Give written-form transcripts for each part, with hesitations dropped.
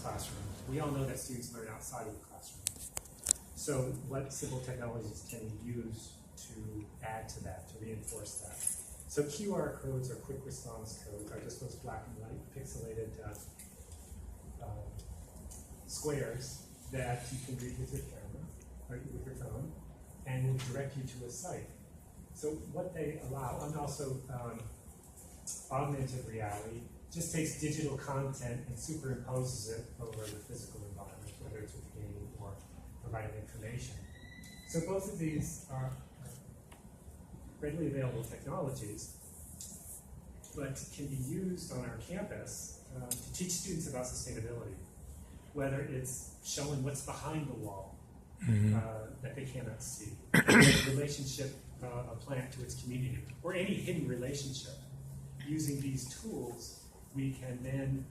classroom. We all know that students learn outside of the classroom. So what simple technologies can we use to add to that, to reinforce that? So QR codes or quick response codes are just those black and white pixelated squares that you can read with your camera or with your phone and will direct you to a site. So what they allow, and also augmented reality, just takes digital content and superimposes it over the physical environment, whether it's with gaming or providing information. So both of these are readily available technologies, but can be used on our campus to teach students about sustainability, whether it's showing what's behind the wall that they cannot see, the relationship a plant to its community, or any hidden relationship. Using these tools, we can then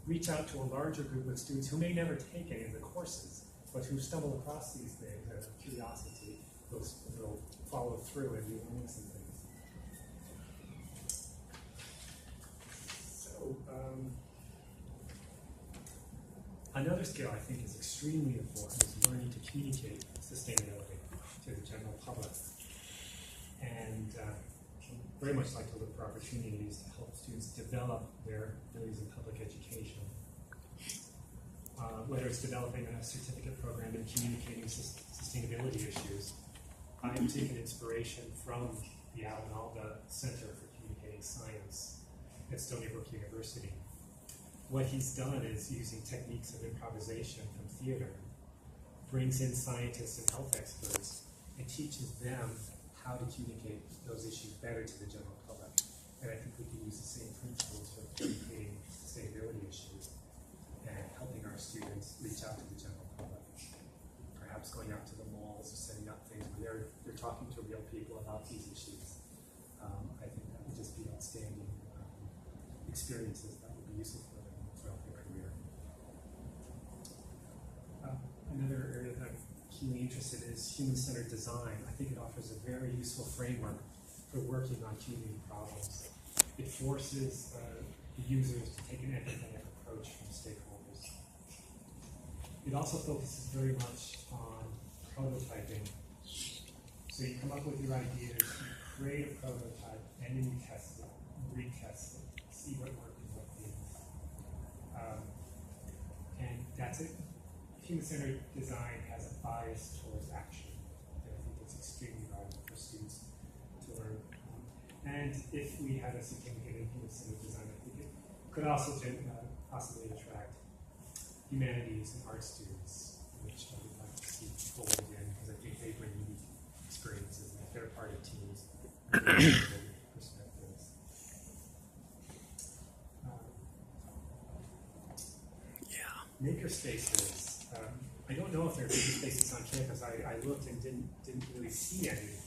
reach out to a larger group of students who may never take any of the courses, but who stumble across these things out of curiosity, will follow through and do learning some things. So, another skill I think is extremely important is learning to communicate sustainability to the general public. And very much like to look for opportunities to help students develop their abilities in public education. Whether it's developing a certificate program in communicating sustainability issues, I'm taking inspiration from the Alan Alda Center for Communicating Science at Stony Brook University. What he's done is using techniques of improvisation from theater, brings in scientists and health experts, and teaches them how to communicate those issues better to the general public. And I think we can use the same principles for communicating sustainability issues and helping our students reach out to the general public. Perhaps going out to the malls or setting up things where they're talking to real people about these issues. I think that would just be outstanding experiences that would be useful for them throughout their career. Another area that I'm keenly interested in is human-centered design. I think it offers a very useful framework for working on community problems. It forces the users to take an empathetic approach from stakeholders. It also focuses very much on prototyping. So you come up with your ideas, you create a prototype, and then you test it, retest it, see what worked and what didn't. And that's it. Human-centered design has a bias towards action, and I think it's extremely valuable for students to learn. And if we had a certificate in human-centered design, I think it could also possibly attract humanities and art students, which I would like to see fold in, because I think they bring unique experiences and they're part of teams and perspectives. Maker spaces. I don't know if there are maker spaces on campus. I looked and didn't really see any,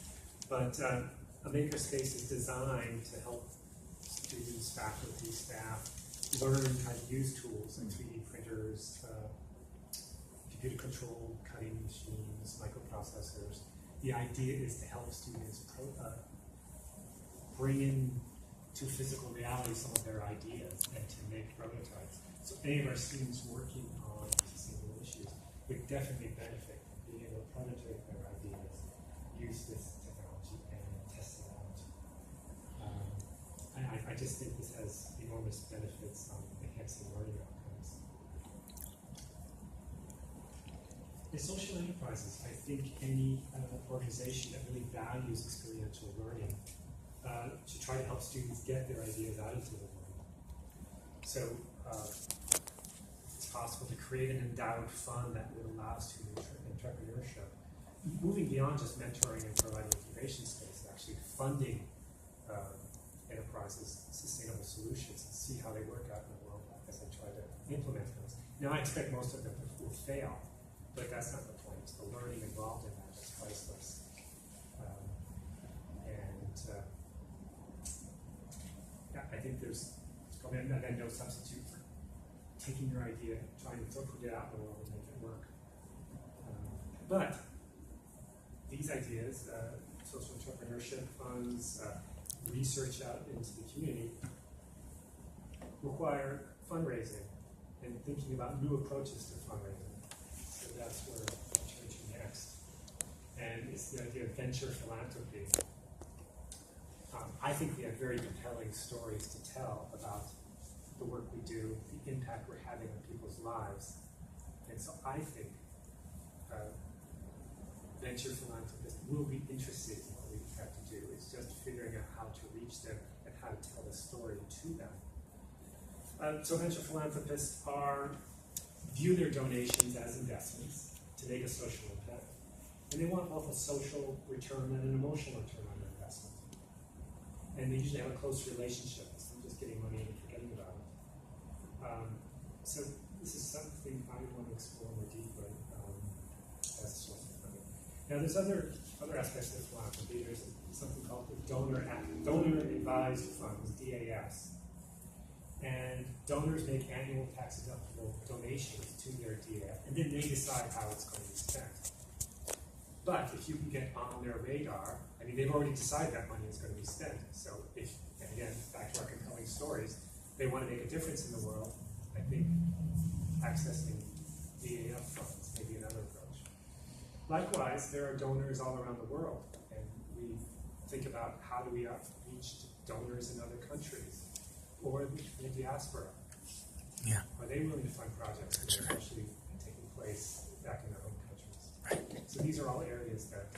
but a maker space is designed to help students, faculty, staff learn how to use tools like 3D printers, computer-controlled cutting machines, microprocessors. The idea is to help students bring in to physical reality some of their ideas and to make prototypes. So any of our students working on sustainable issues would definitely benefit from being able to prototype their ideas, use this technology, and test it out. I just think this has enormous benefits on enhancing learning outcomes. In social enterprises, I think any organization that really values experiential learning should try to help students get their ideas out into the world. So it's possible to create an endowed fund that would allow student entrepreneurship, moving beyond just mentoring and providing incubation space, actually funding enterprises' sustainable solutions and see how they work out in the world as they try to implement those. Now, I expect most of them will fail, but that's not the point. It's the learning involved in that that's priceless. I think there's probably no substitute for taking your idea, trying to put it out in the world and make it work. But these ideas, social entrepreneurship funds, research out into the community, require fundraising. and thinking about new approaches to fundraising. So that's where I'm turning next. And it's the idea of venture philanthropy. I think we have very compelling stories to tell about the work we do, the impact we're having on people's lives. And so I think venture philanthropists will be interested in what we have to do. It's just figuring out how to reach them and how to tell the story to them. So venture philanthropists view their donations as investments to make a social impact. And they want both a social return and an emotional return on their investment. And they usually have a close relationship. It's not just getting money and forgetting about it. So this is something I want to explore more deeply as a source of funding. Now there's other aspects of philanthropy. There's something called the Donor Advised Funds, DAFs. And donors make annual tax-deductible donations to their DAF, and then they decide how it's going to be spent. But if you can get on their radar, I mean, they've already decided that money is going to be spent. So if, and again, back to our compelling stories, they want to make a difference in the world, I think accessing DAF funds may be another approach. Likewise, there are donors all around the world, and we think about how do we reach donors in other countries, or the diaspora. Yeah. Are they willing to fund projects that are actually taking place back in their home countries? Right. So these are all areas that